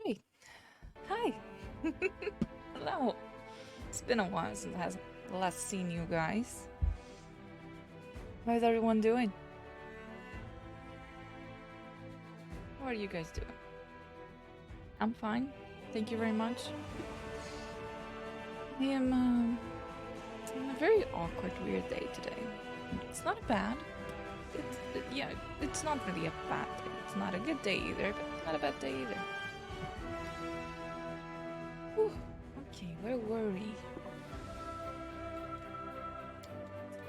Hey, hi. Hello. It's been a while since I has last seen you guys. How's everyone doing? How are you guys doing? I'm fine. Thank you very much. I am in a very awkward, weird day today. It's not bad. Yeah, it's not really a bad day. It's not a good day either, but it's not a bad day either. Whew. Okay, where were we?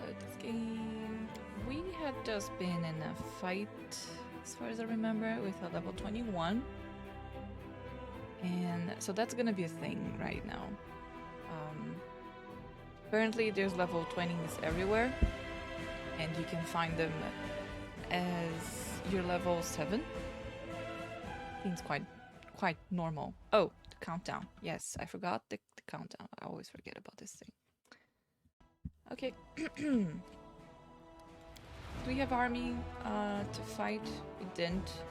Load this game. We had just been in a fight, as far as I remember, with a level 21. And so that's gonna be a thing right now. Apparently there's level 20s everywhere, and you can find them as your level 7. Seems quite normal. Oh, the countdown. Yes, I forgot the countdown. I always forget about this thing. Okay. Do we have army to fight? We didn't.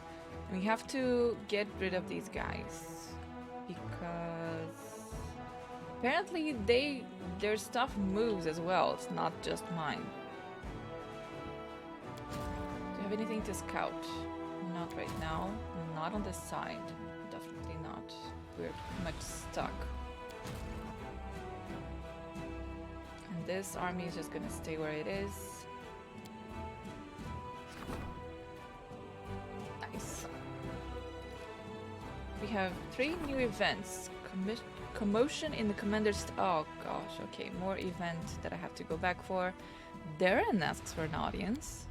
We have to get rid of these guys because apparently their stuff moves as well. It's not just mine. Do you have anything to scout? Not right now. Not on this side. Definitely not. We're pretty much stuck. And this army is just gonna stay where it is. Nice. We have 3 new events. Commotion in the commander's... Oh gosh, okay. More event that I have to go back for. Darren asks for an audience.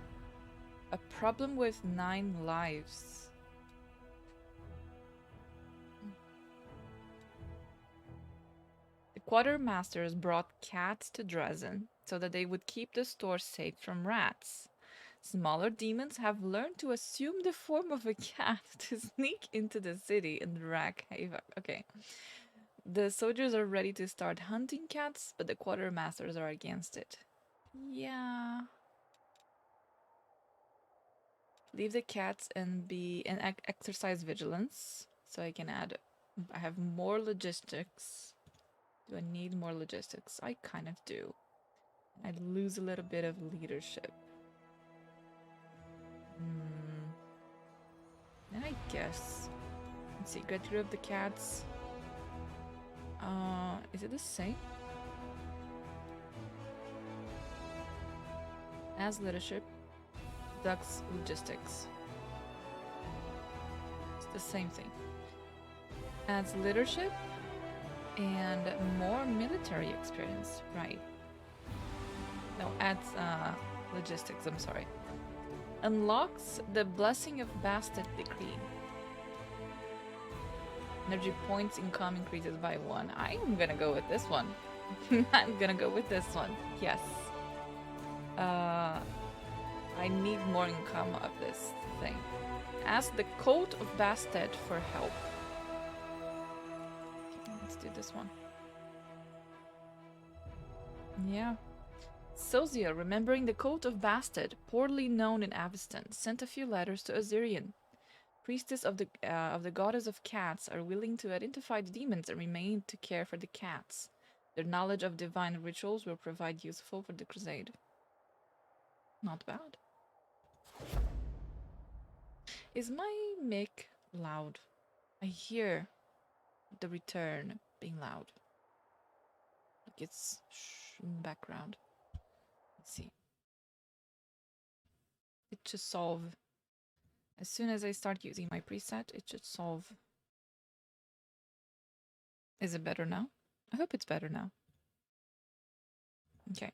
A problem with 9 lives. The quartermasters brought cats to Dresden so that they would keep the store safe from rats. Smaller demons have learned to assume the form of a cat to sneak into the city and wreak havoc. Okay. The soldiers are ready to start hunting cats, but the quartermasters are against it. Yeah. Leave the cats and exercise vigilance. So I can add. I have more logistics. Do I need more logistics? I kind of do. I lose a little bit of leadership. Then I guess. Let's see. Get rid of the cats. Is it the same? As leadership, ducks logistics. It's the same thing. Adds leadership and more military experience. Right. No, adds logistics, I'm sorry. Unlocks the Blessing of Bastard Decree. Energy points income increases by 1. I'm gonna go with this one. I'm gonna go with this one. Yes. I need more income of this thing. Ask the Coat of Bastard for help. Okay, let's do this one. Yeah. Sozia, remembering the Coat of Bastard, poorly known in Aveston, sent a few letters to Azirian. Priestess of the goddess of cats are willing to identify the demons and remain to care for the cats. Their knowledge of divine rituals will provide useful for the crusade. Not bad. Is my mic loud? I hear the return being loud. Like it's in the background. Let's see. It should solve. As soon as I start using my preset, it should solve. Is it better now? I hope it's better now. Okay.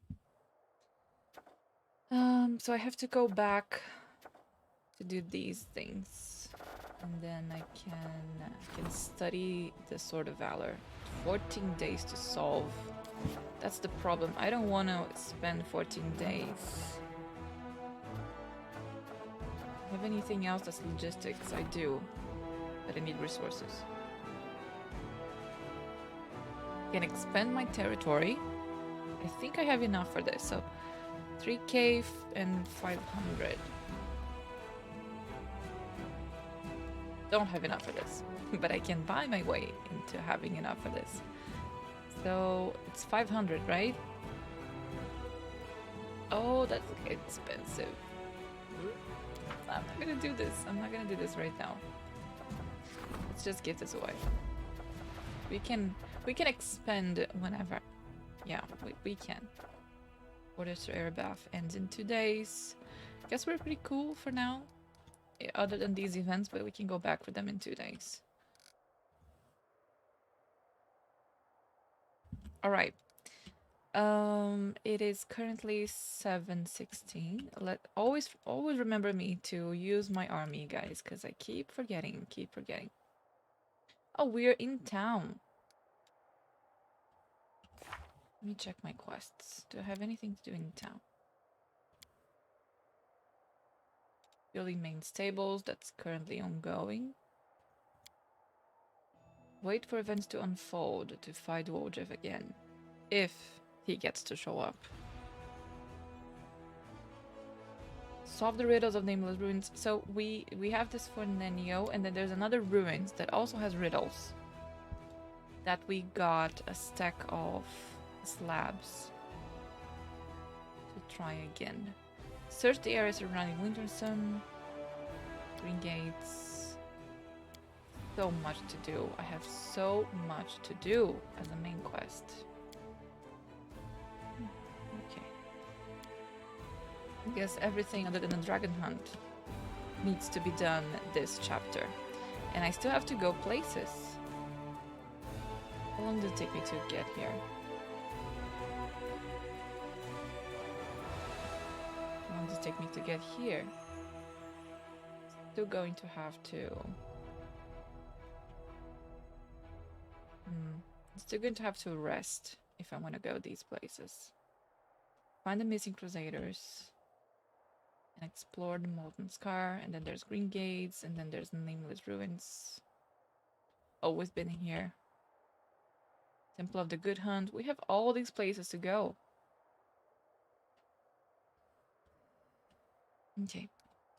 So I have to go back to do these things. And then I can study the Sword of Valor. 14 days to solve. That's the problem. I don't want to spend 14 days. Have anything else that's logistics? I do. But I need resources. I can expand my territory. I think I have enough for this. So 3k and 500. Don't have enough of this. But I can buy my way into having enough of this. So it's 500, right? Oh, that's expensive. I'm not gonna do this. I'm not gonna do this right now. Let's just give this away. We can expend whenever. Yeah, we can. Orders to air bath ends in 2 days. Guess we're pretty cool for now. Other than these events, but we can go back for them in 2 days. Alright. It is currently 7:16. Always remember me to use my army, guys, because I keep forgetting. Oh, we're in town. Let me check my quests. Do I have anything to do in town? Building main stables, that's currently ongoing. Wait for events to unfold to fight Wojef again. If he gets to show up. Solve the riddles of Nameless Ruins. So we have this for Nenio, and then there's another ruins that also has riddles. That we got a stack of slabs to try again. Search the area surrounding Wintersun. Green Gates. So much to do. I have so much to do as a main quest. Okay. I guess everything other than a dragon hunt needs to be done this chapter. And I still have to go places. How long does it take me to get here? How long does it take me to get here? Still going to have to... Still going to have to rest if I want to go these places. Find the missing crusaders. And explore the Molten Scar. And then there's Green Gates. And then there's Nameless Ruins. Always been here. Temple of the Good Hunt. We have all these places to go. Okay.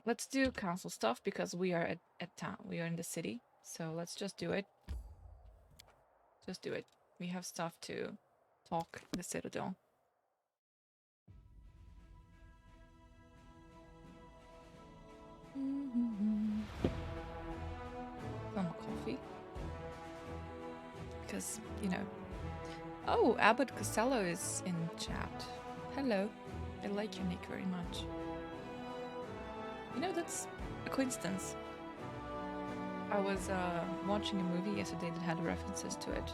Let's do council stuff because we are at town. We are in the city. So let's just do it. Just do it. We have stuff to talk in the Citadel. Some coffee. Because, you know. Oh, Abbott Costello is in chat. Hello. I like your nick very much. You know, that's a coincidence. I was watching a movie yesterday that had references to it.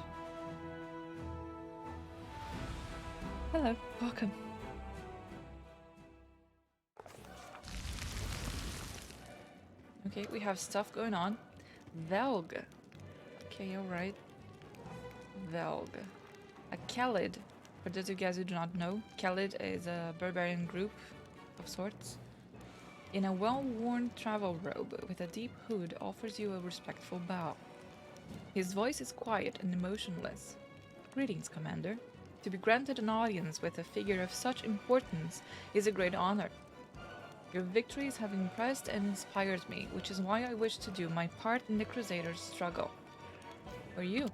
Hello, welcome. Okay, we have stuff going on. Velg. Okay, alright. Velg. A Khalid. For those of you guys who do not know, Khalid is a barbarian group of sorts. In a well-worn travel robe with a deep hood offers you a respectful bow. His voice is quiet and emotionless. Greetings, Commander. To be granted an audience with a figure of such importance is a great honor. Your victories have impressed and inspired me, which is why I wish to do my part in the Crusaders' struggle. For you.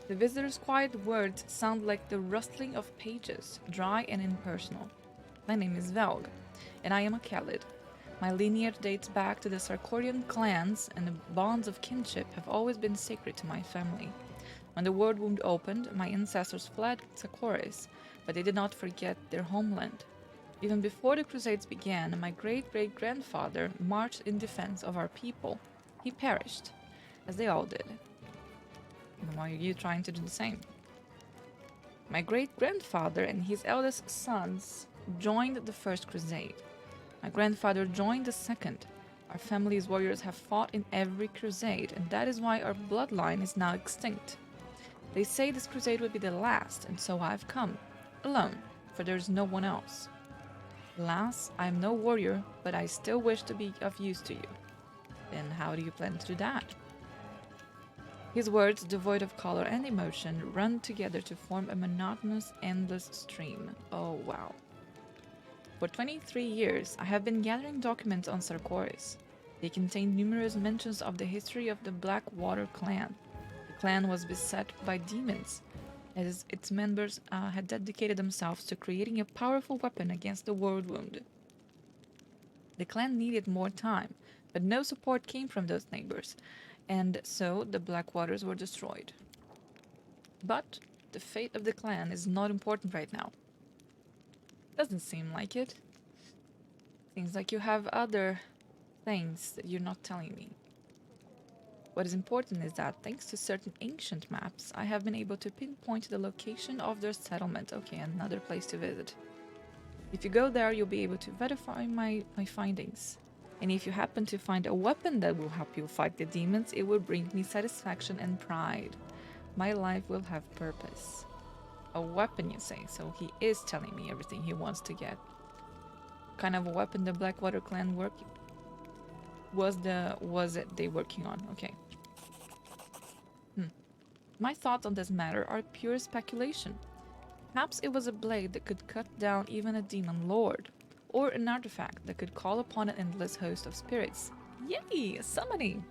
The visitor's quiet words sound like the rustling of pages, dry and impersonal. My name is Velg, and I am a Khalid. My lineage dates back to the Sarkorian clans, and the bonds of kinship have always been sacred to my family. When the World Wound opened, my ancestors fled Sarkoris, but they did not forget their homeland. Even before the Crusades began, my great-great-grandfather marched in defense of our people. He perished, as they all did. And why are you trying to do the same? My great-grandfather and his eldest sons joined the First Crusade. My grandfather joined the Second. Our family's warriors have fought in every crusade, and that is why our bloodline is now extinct. They say this crusade will be the last, and so I've come. Alone, for there is no one else. Alas, I am no warrior, but I still wish to be of use to you. Then how do you plan to do that? His words, devoid of color and emotion, run together to form a monotonous, endless stream. Oh, wow. For 23 years, I have been gathering documents on Sarkoris. They contain numerous mentions of the history of the Blackwater clan. The clan was beset by demons, as its members had dedicated themselves to creating a powerful weapon against the world wound. The clan needed more time, but no support came from those neighbors, and so the Blackwaters were destroyed. But the fate of the clan is not important right now. Doesn't seem like it. Seems like you have other things that you're not telling me. What is important is that, thanks to certain ancient maps, I have been able to pinpoint the location of their settlement. Okay, another place to visit. If you go there, you'll be able to verify my findings. And if you happen to find a weapon that will help you fight the demons, it will bring me satisfaction and pride. My life will have purpose. A weapon, you say, so he is telling me everything he wants to get. What kind of a weapon the Blackwater clan was it they working on? Okay. My thoughts on this matter are pure speculation. Perhaps it was a blade that could cut down even a demon lord, or an artifact that could call upon an endless host of spirits. Yay! Summoning!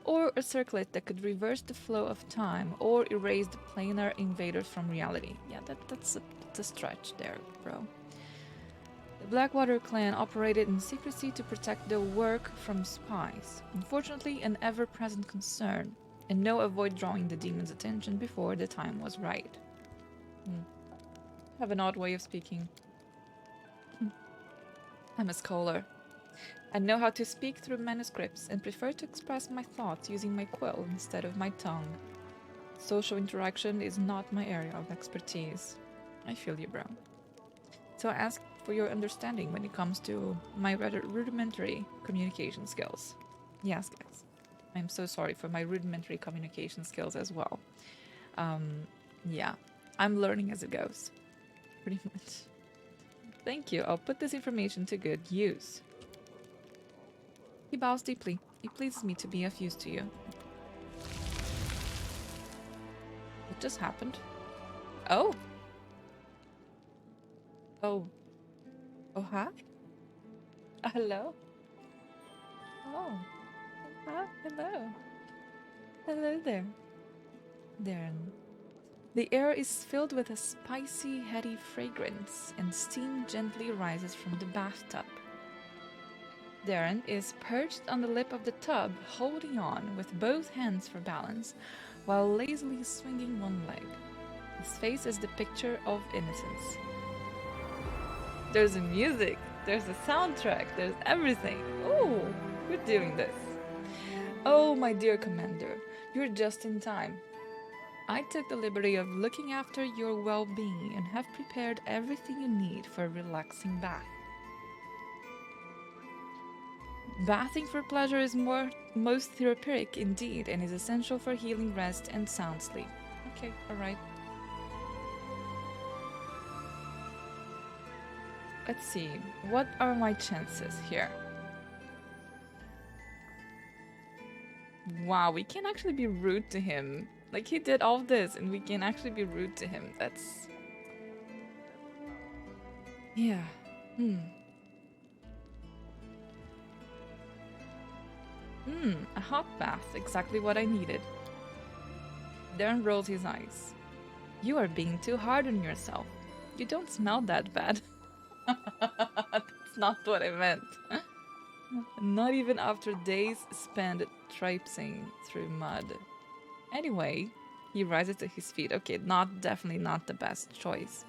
Or a circlet that could reverse the flow of time, or erase the planar invaders from reality. Yeah, that's a stretch there, bro. The Blackwater clan operated in secrecy to protect their work from spies. Unfortunately, an ever-present concern, and no avoid drawing the demon's attention before the time was right. Have an odd way of speaking. I'm a scholar. I know how to speak through manuscripts and prefer to express my thoughts using my quill instead of my tongue. Social interaction is not my area of expertise. I feel you, bro. So I ask for your understanding when it comes to my rather rudimentary communication skills. Yes, guys. I'm so sorry for my rudimentary communication skills as well. Yeah, I'm learning as it goes. Pretty much. Thank you. I'll put this information to good use. He bows deeply. It pleases me to be of use to you. What just happened? Oh. Oh. Oh, hi. Hello. Oh. Hello. Hello there. Darren. The air is filled with a spicy, heady fragrance, and steam gently rises from the bathtub. Darren is perched on the lip of the tub, holding on with both hands for balance, while lazily swinging one leg. His face is the picture of innocence. There's the music, there's the soundtrack, there's everything. Oh, we're doing this. Oh, my dear commander, you're just in time. I took the liberty of looking after your well-being and have prepared everything you need for a relaxing bath. Bathing for pleasure is most therapeutic indeed and is essential for healing, rest, and sound sleep. Okay, alright. Let's see, what are my chances here? Wow, we can actually be rude to him. Like, he did all this and we can actually be rude to him. That's... yeah. A hot bath. Exactly what I needed. Darren rolls his eyes. You are being too hard on yourself. You don't smell that bad. That's not what I meant. Not even after days spent traipsing through mud. Anyway, he rises to his feet. Okay, definitely not the best choice.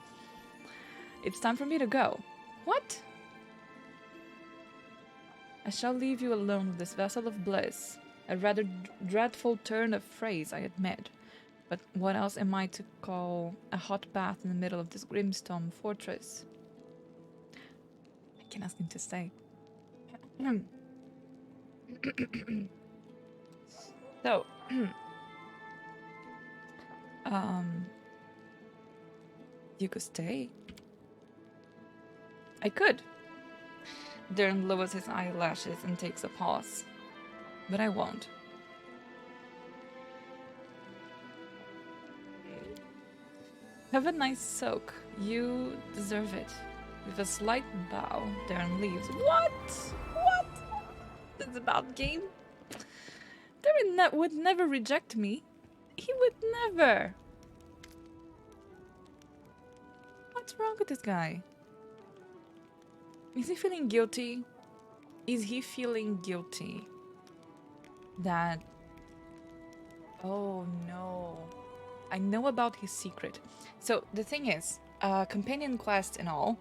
It's time for me to go. What? I shall leave you alone with this vessel of bliss. A rather dreadful turn of phrase, I admit. But what else am I to call a hot bath in the middle of this Grimstone fortress? I can ask him to stay. So, you could stay. I could. Darren lowers his eyelashes and takes a pause. But I won't. Have a nice soak. You deserve it. With a slight bow, Darren leaves. What? What? this about game? Would never reject me. He would never. What's wrong with this guy? Is he feeling guilty? Is he feeling guilty that... Oh no. I know about his secret. So the thing is, companion quest and all,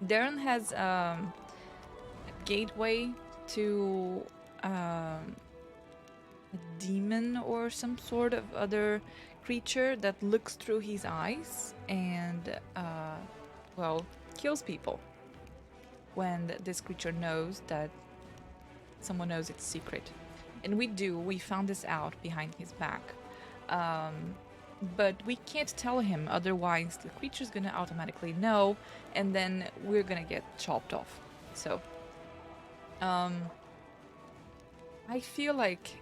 Darren has a gateway to a demon or some sort of other creature that looks through his eyes and, well, kills people when this creature knows that someone knows its secret. And we found this out behind his back. But we can't tell him, otherwise the creature's gonna automatically know, and then we're gonna get chopped off. So, I feel like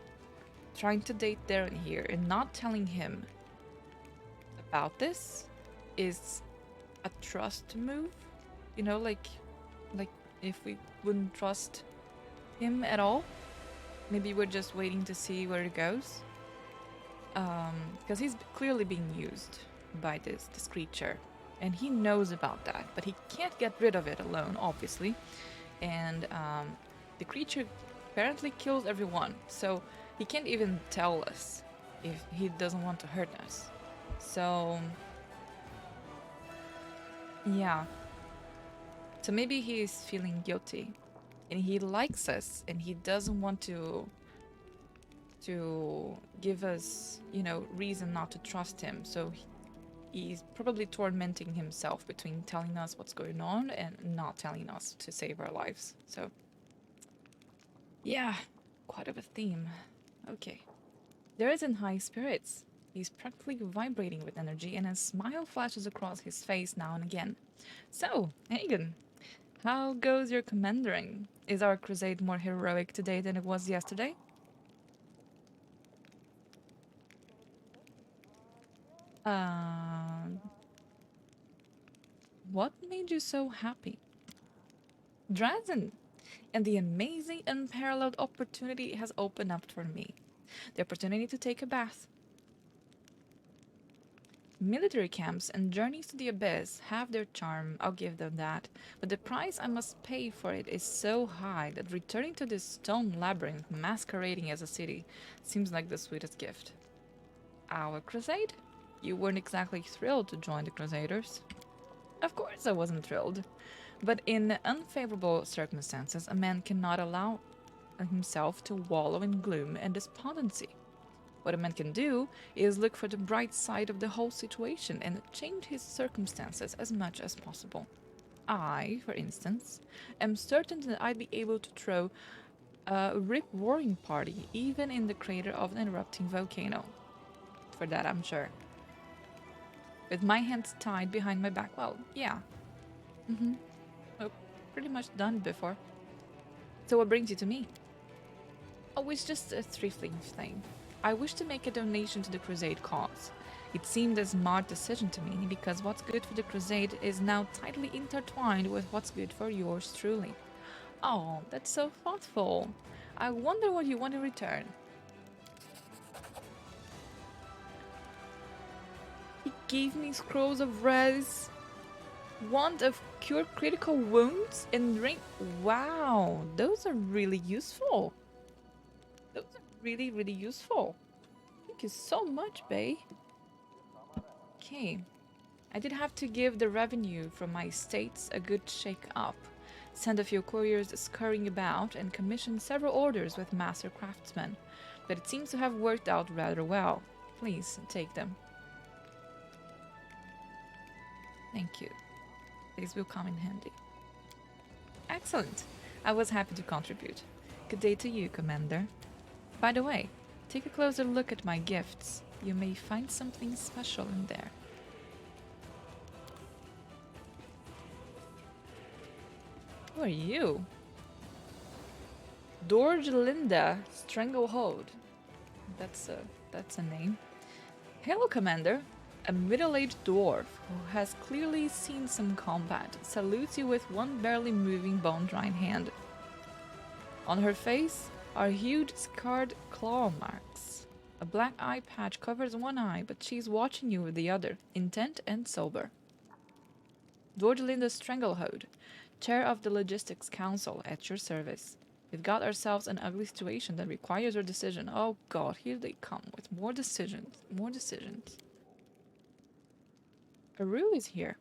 trying to date Darren here and not telling him about this is a trust move. You know, like if we wouldn't trust him at all, maybe we're just waiting to see where it goes. Because he's clearly being used by this creature, and he knows about that, but he can't get rid of it alone, obviously. And the creature apparently kills everyone, so he can't even tell us if he doesn't want to hurt us. So yeah. So maybe he is feeling guilty, and he likes us, and he doesn't want to give us, you know, reason not to trust him. So he's probably tormenting himself between telling us what's going on and not telling us to save our lives. So yeah, quite of a theme. Okay. There is in high spirits. He's practically vibrating with energy, and a smile flashes across his face now and again. So, Aygan, how goes your commandering? Is our crusade more heroic today than it was yesterday? What made you so happy? Drazen, and the amazing, unparalleled opportunity it has opened up for me. The opportunity to take a bath. Military camps and journeys to the abyss have their charm, I'll give them that, but the price I must pay for it is so high that returning to this stone labyrinth masquerading as a city seems like the sweetest gift. Our crusade? You weren't exactly thrilled to join the Crusaders. Of course I wasn't thrilled, but in unfavorable circumstances a man cannot allow himself to wallow in gloom and despondency. What a man can do is look for the bright side of the whole situation and change his circumstances as much as possible. I, for instance, am certain that I'd be able to throw a rip-roaring party even in the crater of an erupting volcano. For that, I'm sure. With my hands tied behind my back, well, yeah. I've pretty much done it before. So what brings you to me? Oh, it's just a thrifting thing. I wish to make a donation to the Crusade cause. It seemed a smart decision to me because what's good for the Crusade is now tightly intertwined with what's good for yours truly. Oh, that's so thoughtful. I wonder what you want in return. He gave me scrolls of res, wand of cure critical wounds, and ring. Wow, those are really useful. Those are really, really useful. Thank you so much, bae. Okay. I did have to give the revenue from my estates a good shake up, send a few couriers scurrying about, and commission several orders with master craftsmen, but it seems to have worked out rather well. Please take them. Thank you. These will come in handy. Excellent. I was happy to contribute. Good day to you, Commander. By the way, take a closer look at my gifts. You may find something special in there. Who are you? Dorgelinda Stranglehold. That's a name. Hello, Commander. A middle-aged dwarf who has clearly seen some combat salutes you with one barely moving bone-drying hand. On her face are huge scarred claw marks. A black eye patch covers one eye, but she's watching you with the other, intent and sober. Dordelinda Stranglehold, Chair of the Logistics Council, at your service. We've got ourselves an ugly situation that requires your decision. Oh god, here they come with more decisions. More decisions. Aru is here.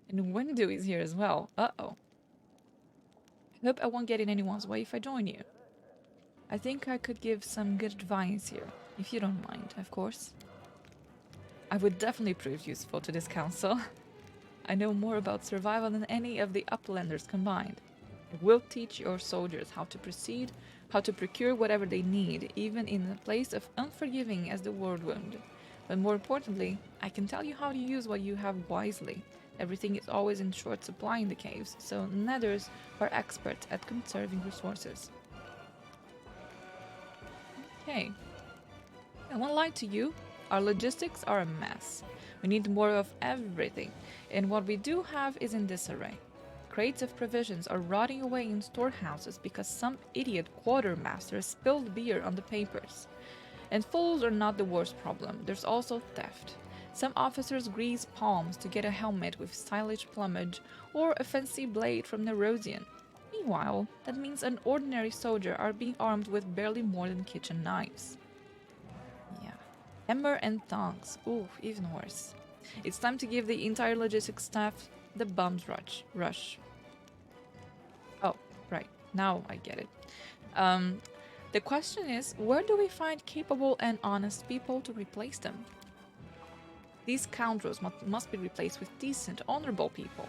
And Windu is here as well. Uh-oh. I hope I won't get in anyone's way if I join you. I think I could give some good advice here, if you don't mind, of course. I would definitely prove useful to this council. I know more about survival than any of the Uplanders combined. I will teach your soldiers how to proceed, how to procure whatever they need, even in a place as unforgiving as the World Wound. But more importantly, I can tell you how to use what you have wisely. Everything is always in short supply in the caves, so Nethers are experts at conserving resources. Okay. I won't lie to you, our logistics are a mess. We need more of everything, and what we do have is in disarray. Crates of provisions are rotting away in storehouses because some idiot quartermaster spilled beer on the papers. And fools are not the worst problem, there's also theft. Some officers grease palms to get a helmet with stylish plumage or a fancy blade from Nerosian. Meanwhile, that means an ordinary soldier are being armed with barely more than kitchen knives. Yeah. Hammer and tongs. Ooh, even worse. It's time to give the entire logistics staff the bum's rush. Oh, right. Now I get it. The question is, where do we find capable and honest people to replace them? These scoundrels must be replaced with decent, honorable people.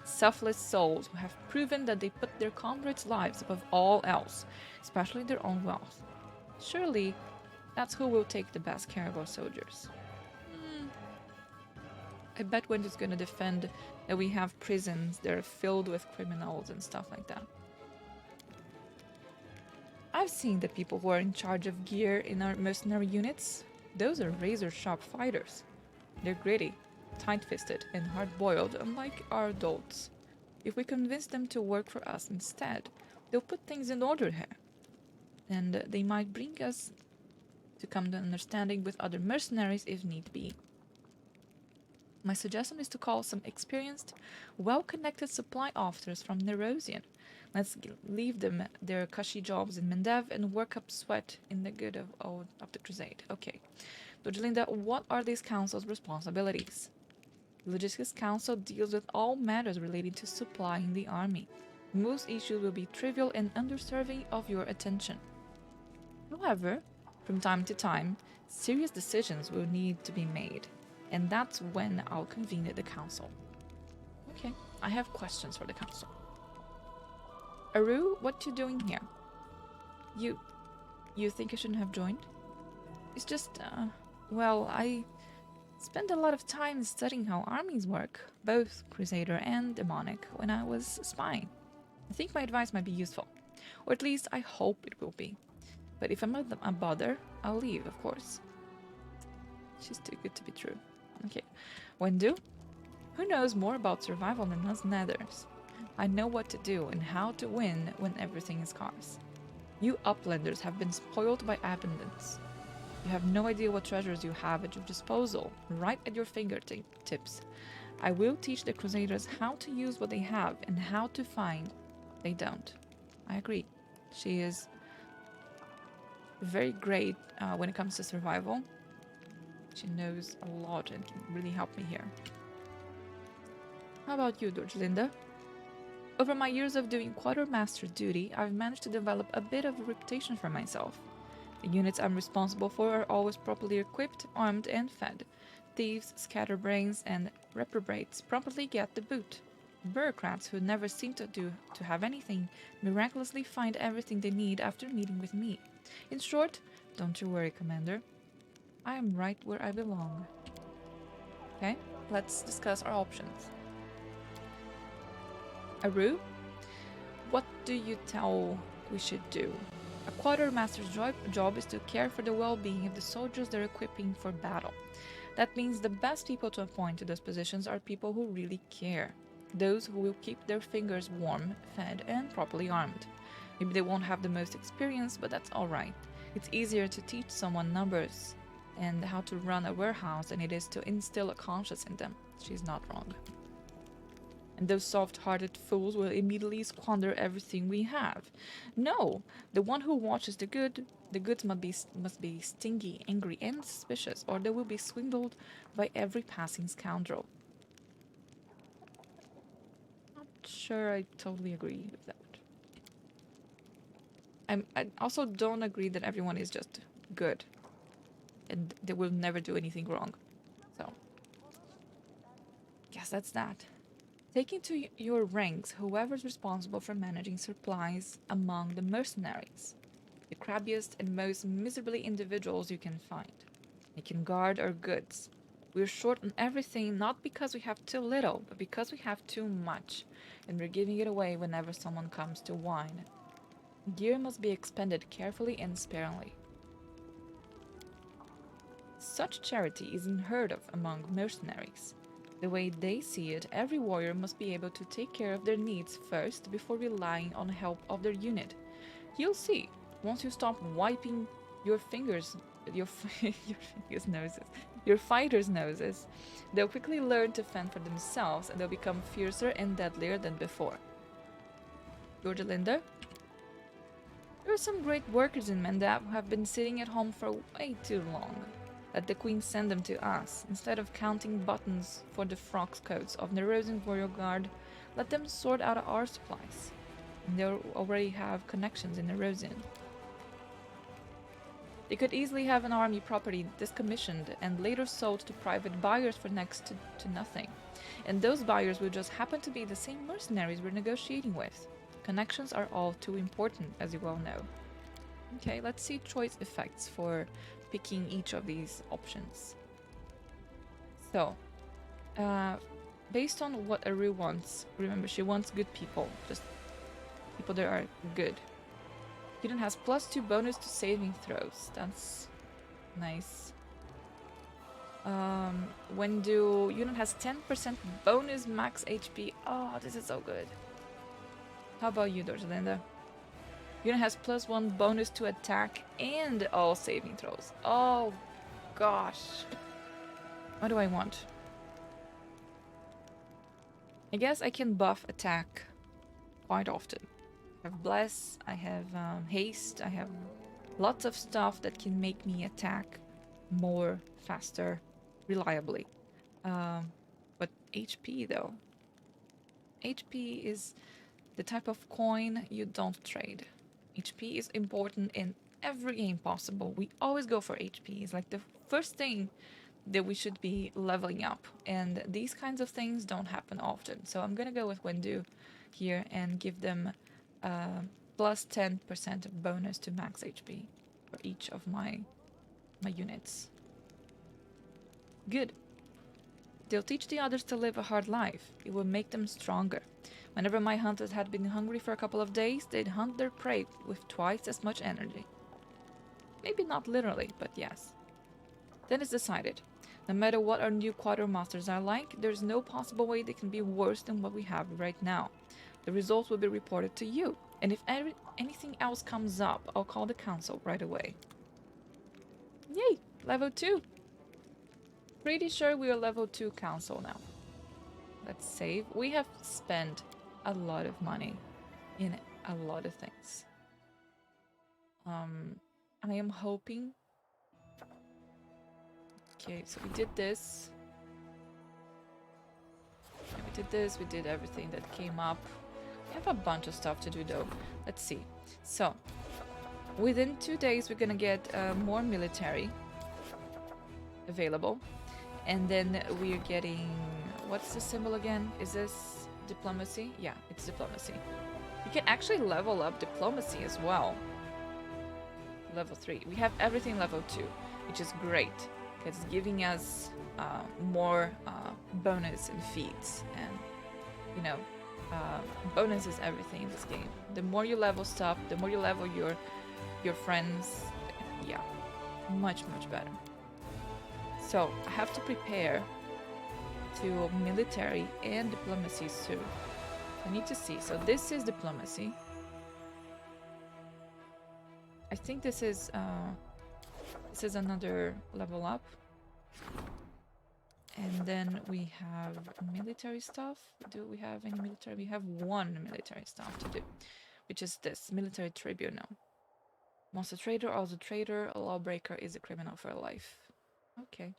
Selfless souls who have proven that they put their comrades' lives above all else, especially their own wealth. Surely, that's who will take the best care of our soldiers. I bet Wendy's gonna defend that we have prisons that are filled with criminals and stuff like that. I've seen the people who are in charge of gear in our mercenary units. Those are razor-sharp fighters. They're gritty, tight-fisted, and hard-boiled, unlike our adults. If we convince them to work for us instead, they'll put things in order here. And they might bring us to come to understanding with other mercenaries if need be. My suggestion is to call some experienced, well-connected supply officers from Nerosian. Let's leave them their cushy jobs in Mendev and work up sweat in the good of the crusade. Okay. Dordelinda, what are these council's responsibilities? The Logistics Council deals with all matters relating to supplying the army. Most issues will be trivial and undeserving of your attention. However, from time to time, serious decisions will need to be made, and that's when I'll convene the council. Okay, I have questions for the council. Aru, what you doing here? You think I shouldn't have joined? It's just, well, I spent a lot of time studying how armies work, both Crusader and Demonic, when I was spying. I think my advice might be useful, or at least I hope it will be. But if I'm a bother, I'll leave, of course. She's too good to be true. Okay. Windu? Who knows more about survival than us Nethers? I know what to do and how to win when everything is scarce. You Uplanders have been spoiled by abundance. You have no idea what treasures you have at your disposal, right at your fingertips. I will teach the Crusaders how to use what they have and how to find they don't. I agree. She is very great when it comes to survival. She knows a lot and can really help me here. How about you, Dordelinda? Over my years of doing quartermaster duty, I've managed to develop a bit of a reputation for myself. The units I'm responsible for are always properly equipped, armed, and fed. Thieves, scatterbrains, and reprobates promptly get the boot. Bureaucrats who never seem to have anything miraculously find everything they need after meeting with me. In short, don't you worry, Commander. I am right where I belong. Okay, let's discuss our options. Aru, what do you tell we should do? A quartermaster's job is to care for the well-being of the soldiers they're equipping for battle. That means the best people to appoint to those positions are people who really care. Those who will keep their fingers warm, fed, and properly armed. Maybe they won't have the most experience, but that's alright. It's easier to teach someone numbers and how to run a warehouse than it is to instill a conscience in them. She's not wrong. And those soft-hearted fools will immediately squander everything we have. No, the one who watches the goods must be stingy, angry, and suspicious, or they will be swindled by every passing scoundrel. Not sure I totally agree with that. I also don't agree that everyone is just good and they will never do anything wrong. So, guess that's that. Take into your ranks whoever's responsible for managing supplies among the mercenaries, the crabbiest and most miserably individuals you can find. They can guard our goods. We're short on everything not because we have too little, but because we have too much, and we're giving it away whenever someone comes to whine. Gear must be expended carefully and sparingly. Such charity is unheard of among mercenaries. The way they see it, every warrior must be able to take care of their needs first before relying on help of their unit. You'll see, once you stop wiping your fingers, your fighters' noses, they'll quickly learn to fend for themselves and they'll become fiercer and deadlier than before. Georgia Linder? There are some great workers in Mendab who have been sitting at home for way too long. Let the Queen send them to us. Instead of counting buttons for the frock coats of the Nerosan Warrior Guard, let them sort out our supplies. And they already have connections in Nerosan. They could easily have an army property discommissioned and later sold to private buyers for next to nothing. And those buyers will just happen to be the same mercenaries we're negotiating with. Connections are all too important, as you well know. Okay, let's see choice effects for picking each of these options. So, based on what Aru wants, remember she wants good people, just people that are good. Student has +2 bonus to saving throws. That's nice. Unit has 10% bonus max HP. Oh, this is so good. How about you, Dorsalinda? Unit has +1 bonus to attack and all saving throws. Oh, gosh. What do I want? I guess I can buff attack quite often. I have Bless, I have Haste, I have lots of stuff that can make me attack more, faster, reliably. But HP though. HP is the type of coin you don't trade. HP is important in every game possible. We always go for HP. It's like the first thing that we should be leveling up. And these kinds of things don't happen often. So I'm gonna go with Wendu here and give them plus 10% of bonus to max HP for each of my units. Good. They'll teach the others to live a hard life. It will make them stronger. Whenever my hunters had been hungry for a couple of days, they'd hunt their prey with twice as much energy. Maybe not literally, but yes. Then it's decided. No matter what our new quartermasters are like, there's no possible way they can be worse than what we have right now. The results will be reported to you, and if anything else comes up, I'll call the council right away. Yay! Level 2! Pretty sure we are level 2 council now. Let's save. We have spent a lot of money in a lot of things. I am hoping... Okay, so we did this. Yeah, we did this, we did everything that came up. We have a bunch of stuff to do though. Let's see. So, within 2 days we're gonna get more military available. And then we're getting... What's the symbol again? Is this diplomacy? Yeah, it's diplomacy. You can actually level up diplomacy as well. Level 3. We have everything level 2, which is great. Because it's giving us more bonus and feats. And, you know, bonus is everything in this game. The more you level stuff, the more you level your friends. Yeah, much, much better. So, I have to prepare to military and diplomacy soon. I need to see. So this is diplomacy. I think this is another level up. And then we have military stuff. Do we have any military? We have one military stuff to do, which is this military tribunal. Once a traitor, always a traitor, a lawbreaker is a criminal for life. Okay.